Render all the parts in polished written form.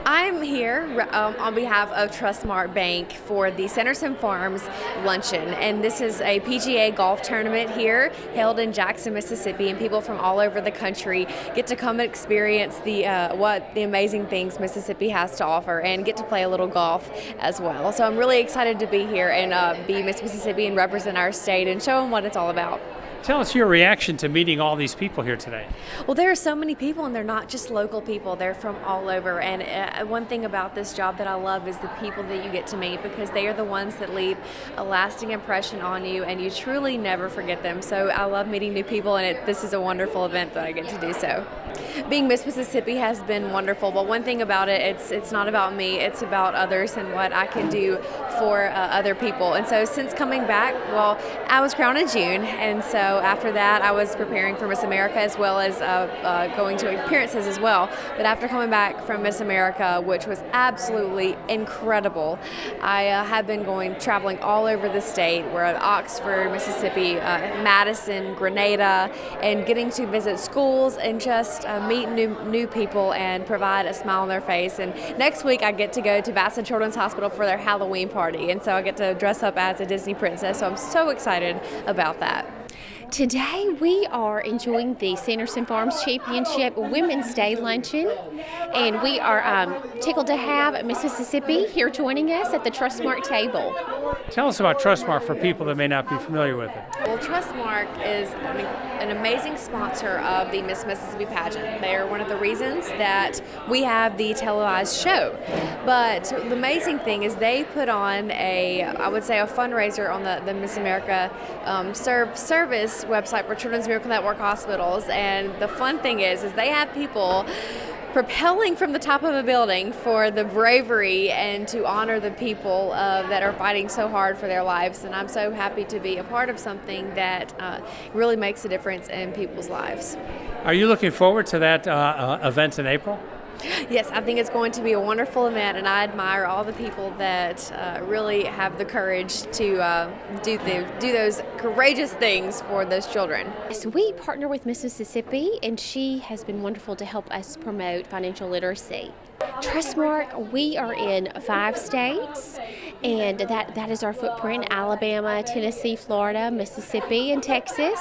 I'm here on behalf of Trustmark Bank for the Sanderson Farms Luncheon, and this is a PGA golf tournament here held in Jackson, Mississippi, and people from all over the country get to come and experience the amazing things Mississippi has to offer and get to play a little golf as well. So I'm really excited to be here and be Miss Mississippi and represent our state and show them what it's all about. Tell us your reaction to meeting all these people here today. Well, there are so many people, and they're not just local people. They're from all over. And one thing about this job that I love is the people that you get to meet, because they are the ones that leave a lasting impression on you, and you truly never forget them. So I love meeting new people, and this is a wonderful event that I get to do so. Being Miss Mississippi has been wonderful, but one thing about it, it's not about me, it's about others and what I can do for other people. And so since coming back, well, I was crowned in June, and so after that I was preparing for Miss America as well as going to appearances as well. But after coming back from Miss America, which was absolutely incredible, I have been traveling all over the state. We're at Oxford, Mississippi, Madison, Grenada, and getting to visit schools and just meet new people and provide a smile on their face. And next week I get to go to Bassett Children's Hospital for their Halloween party, and so I get to dress up as a Disney princess, so I'm so excited about that. Today we are enjoying the Sanderson Farms Championship Women's Day Luncheon, and we are tickled to have Miss Mississippi here joining us at the Trustmark table. Tell us about Trustmark for people that may not be familiar with it. Well, Trustmark is an amazing sponsor of the Miss Mississippi pageant. They are one of the reasons that we have the televised show. But the amazing thing is they put on I would say a fundraiser on the Miss America service website for Children's Miracle Network hospitals. And the fun thing is they have people propelling from the top of a building for the bravery and to honor the people that are fighting so hard for their lives. And I'm so happy to be a part of something that really makes a difference in people's lives. Are you looking forward to that event in April? Yes, I think it's going to be a wonderful event, and I admire all the people that really have the courage to do those courageous things for those children. So we partner with Miss Mississippi, and she has been wonderful to help us promote financial literacy. Trustmark, we are in 5 states, and that is our footprint: Alabama, Tennessee, Florida, Mississippi, and Texas.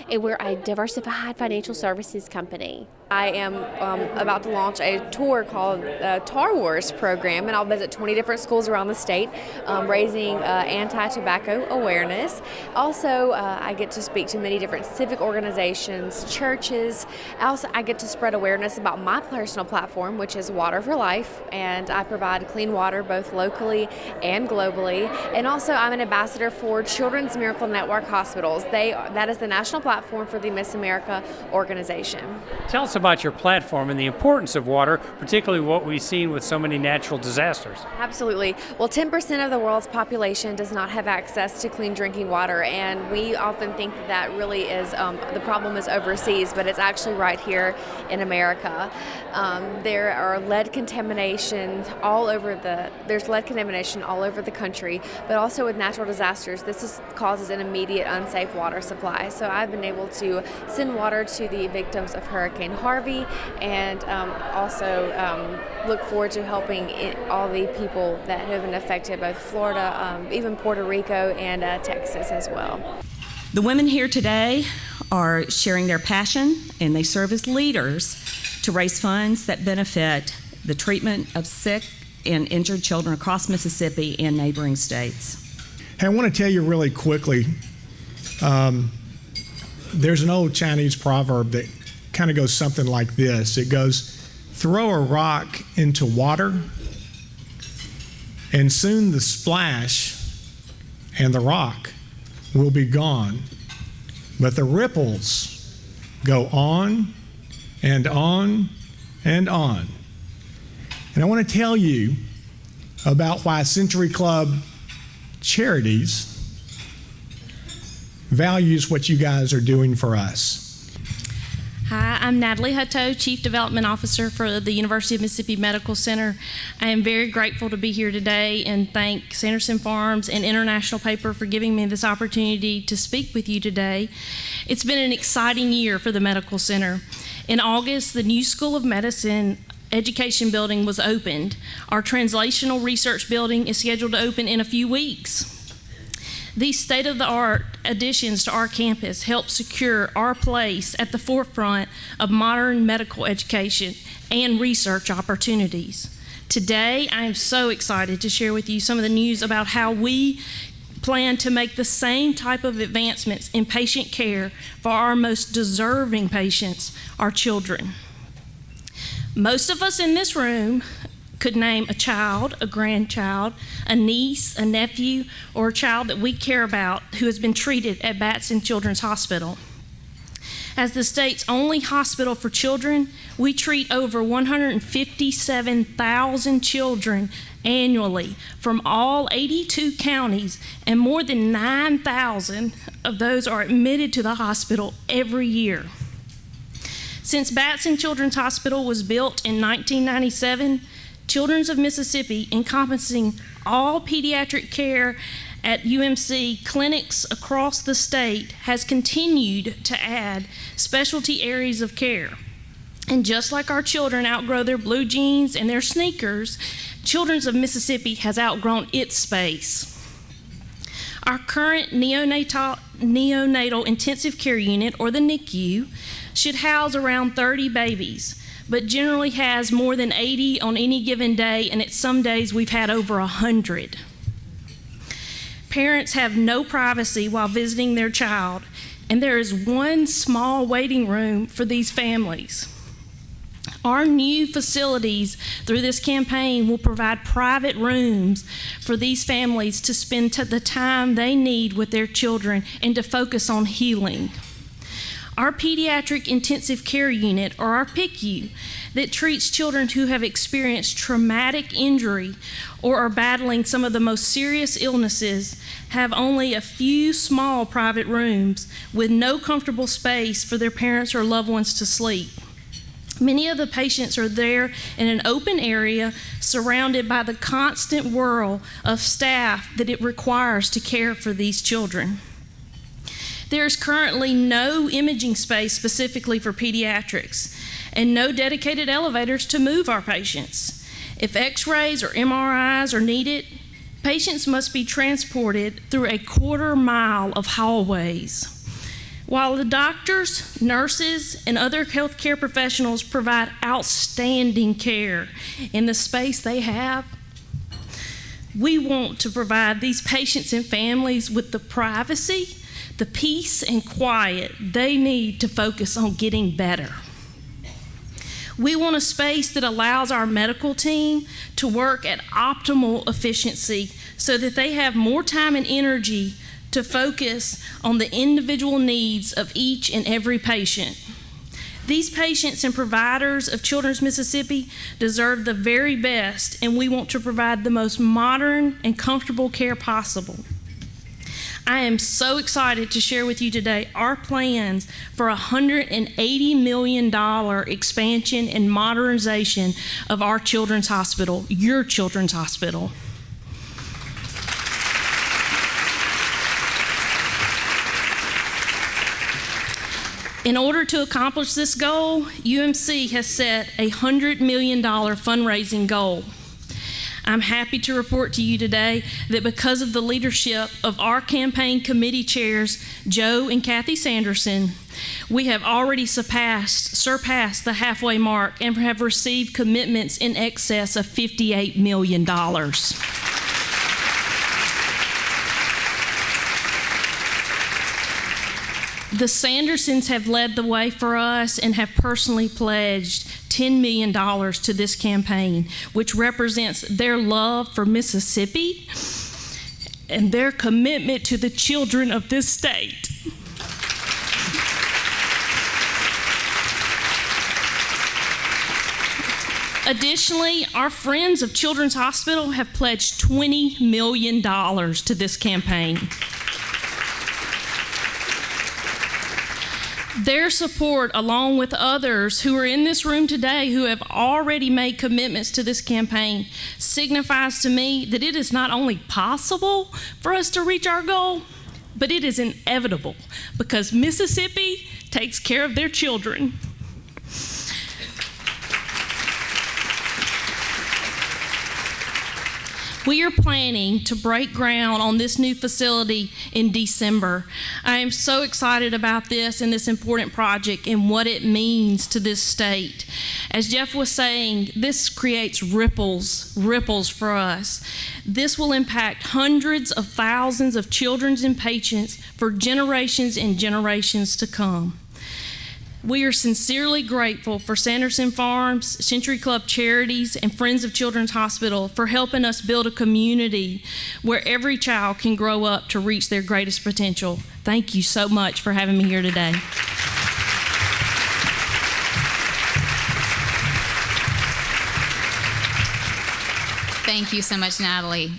And we're a diversified financial services company. I am about to launch a tour called Tar Wars program, and I'll visit 20 different schools around the state, raising anti-tobacco awareness. Also, I get to speak to many different civic organizations, churches. Also, I get to spread awareness about my personal platform, which is Water for Life, and I provide clean water both locally and globally. And also, I'm an ambassador for Children's Miracle Network hospitals. That is the national platform for the Miss America organization. Tell us about your platform and the importance of water, particularly what we've seen with so many natural disasters. Absolutely. Well, 10% of the world's population does not have access to clean drinking water, and we often think that really is the problem is overseas, but it's actually right here in America. There are lead contamination all over the country, but also with natural disasters, causes an immediate unsafe water supply. So I've been able to send water to the victims of Hurricane Harvey, and also look forward to helping all the people that have been affected, both Florida, even Puerto Rico, and Texas as well. The women here today are sharing their passion, and they serve as leaders to raise funds that benefit the treatment of sick and injured children across Mississippi and neighboring states. Hey, I want to tell you really quickly, there's an old Chinese proverb that kind of goes something like this. It goes, throw a rock into water, and soon the splash and the rock will be gone. But the ripples go on and on and on. And I want to tell you about why Century Club Charities values what you guys are doing for us. Hi, I'm Natalie Hutto, Chief Development Officer for the University of Mississippi Medical Center. I am very grateful to be here today and thank Sanderson Farms and International Paper for giving me this opportunity to speak with you today. It's been an exciting year for the Medical Center. In August, the new School of Medicine Education Building was opened. Our Translational Research Building is scheduled to open in a few weeks. These state-of-the-art additions to our campus help secure our place at the forefront of modern medical education and research opportunities. Today, I am so excited to share with you some of the news about how we plan to make the same type of advancements in patient care for our most deserving patients, our children. Most of us in this room could name a child, a grandchild, a niece, a nephew, or a child that we care about who has been treated at Batson Children's Hospital. As the state's only hospital for children, we treat over 157,000 children annually from all 82 counties, and more than 9,000 of those are admitted to the hospital every year. Since Batson Children's Hospital was built in 1997, Children's of Mississippi, encompassing all pediatric care at UMC clinics across the state, has continued to add specialty areas of care. And just like our children outgrow their blue jeans and their sneakers, Children's of Mississippi has outgrown its space. Our current neonatal intensive care unit, or the NICU, should house around 30 babies, but generally has more than 80 on any given day, and at some days we've had over 100. Parents have no privacy while visiting their child, and there is one small waiting room for these families. Our new facilities through this campaign will provide private rooms for these families to spend the time they need with their children and to focus on healing. Our Pediatric Intensive Care Unit, or our PICU, that treats children who have experienced traumatic injury or are battling some of the most serious illnesses, have only a few small private rooms with no comfortable space for their parents or loved ones to sleep. Many of the patients are there in an open area surrounded by the constant whirl of staff that it requires to care for these children. There is currently no imaging space specifically for pediatrics and no dedicated elevators to move our patients. If x-rays or MRIs are needed, patients must be transported through a quarter-mile of hallways. While the doctors, nurses, and other healthcare professionals provide outstanding care in the space they have, we want to provide these patients and families with the privacy, the peace and quiet they need to focus on getting better. We want a space that allows our medical team to work at optimal efficiency so that they have more time and energy to focus on the individual needs of each and every patient. These patients and providers of Children's Mississippi deserve the very best, and we want to provide the most modern and comfortable care possible. I am so excited to share with you today our plans for a $180 million expansion and modernization of our children's hospital, your children's hospital. In order to accomplish this goal, UMC has set a $100 million fundraising goal. I'm happy to report to you today that because of the leadership of our campaign committee chairs, Joe and Kathy Sanderson, we have already surpassed the halfway mark and have received commitments in excess of $58 million. The Sandersons have led the way for us and have personally pledged $10 million to this campaign, which represents their love for Mississippi and their commitment to the children of this state. Additionally, our friends of Children's Hospital have pledged $20 million to this campaign. Their support, along with others who are in this room today who have already made commitments to this campaign, signifies to me that it is not only possible for us to reach our goal, but it is inevitable because Mississippi takes care of their children. We are planning to break ground on this new facility in December. I am so excited about this and this important project and what it means to this state. As Jeff was saying, this creates ripples for us. This will impact hundreds of thousands of children and patients for generations and generations to come. We are sincerely grateful for Sanderson Farms, Century Club Charities, and Friends of Children's Hospital for helping us build a community where every child can grow up to reach their greatest potential. Thank you so much for having me here today. Thank you so much, Natalie.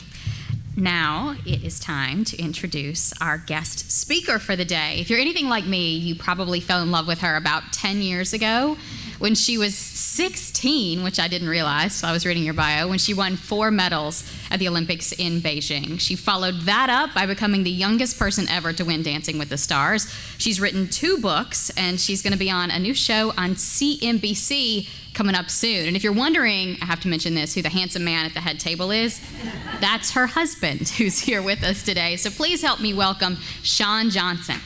Now it is time to introduce our guest speaker for the day. If you're anything like me, you probably fell in love with her about 10 years ago when she was 16, which I didn't realize, so I was reading your bio, when she won 4 medals at the Olympics in Beijing. She followed that up by becoming the youngest person ever to win Dancing with the Stars. She's written 2 books, and she's going to be on a new show on CNBC coming up soon. And if you're wondering, I have to mention this, who the handsome man at the head table is, that's her husband who's here with us today. So please help me welcome Sean Johnson.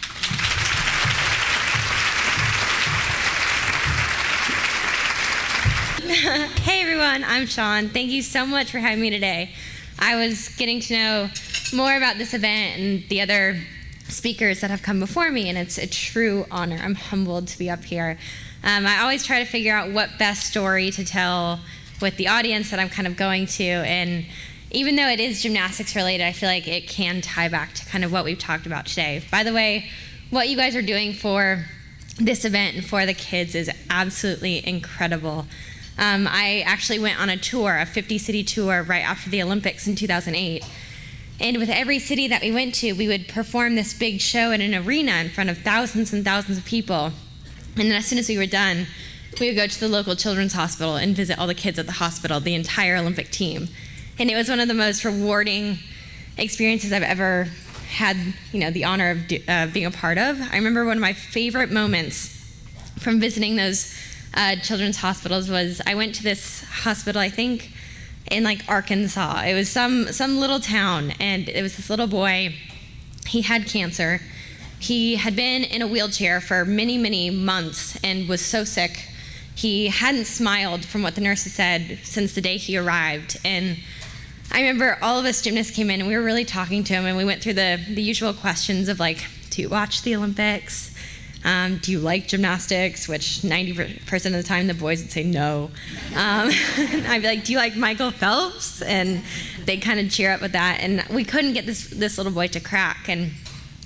Hey everyone, I'm Sean. Thank you so much for having me today. I was getting to know more about this event and the other speakers that have come before me, and it's a true honor. I'm humbled to be up here. I always try to figure out what best story to tell with the audience that I'm kind of going to, and even though it is gymnastics related, I feel like it can tie back to kind of what we've talked about today. By the way, what you guys are doing for this event and for the kids is absolutely incredible. I actually went on a tour, a 50-city tour right after the Olympics in 2008. And with every city that we went to, we would perform this big show in an arena in front of thousands and thousands of people. And then as soon as we were done, we would go to the local children's hospital and visit all the kids at the hospital, the entire Olympic team. And it was one of the most rewarding experiences I've ever had, the honor of being a part of. I remember one of my favorite moments from visiting those children's hospitals was I went to this hospital, I think, in Arkansas. It was some little town, and it was this little boy. He had cancer. He had been in a wheelchair for many, many months and was so sick. He hadn't smiled, from what the nurses said, since the day he arrived. And I remember all of us gymnasts came in and we were really talking to him, and we went through the usual questions of do you watch the Olympics? Do you like gymnastics? Which 90% of the time the boys would say no. I'd be like, do you like Michael Phelps? And they'd kind of cheer up with that. And we couldn't get this little boy to crack. And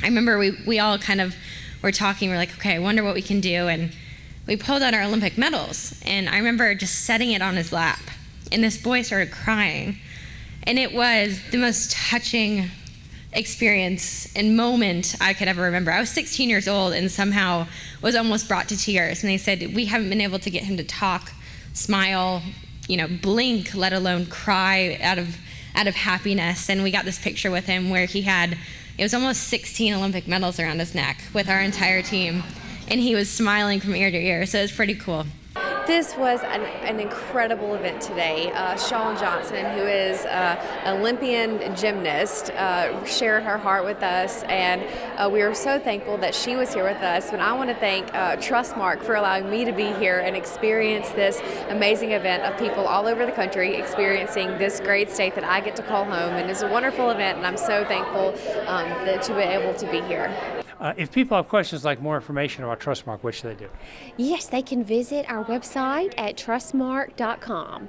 I remember we all kind of were talking. We're like, okay, I wonder what we can do. And we pulled out our Olympic medals. And I remember just setting it on his lap. And this boy started crying. And it was the most touching experience and moment I could ever remember. I was 16 years old and somehow was almost brought to tears. And they said, we haven't been able to get him to talk, smile, blink, let alone cry out of happiness. And we got this picture with him where it was almost 16 Olympic medals around his neck with our entire team. And he was smiling from ear to ear, so it was pretty cool. This was an incredible event today. Sean Johnson, who is an Olympian gymnast, shared her heart with us, and we are so thankful that she was here with us. And I want to thank Trustmark for allowing me to be here and experience this amazing event of people all over the country experiencing this great state that I get to call home. And it's a wonderful event, and I'm so thankful to be able to be here. If people have questions like more information about Trustmark, what should they do? Yes, they can visit our website at trustmark.com.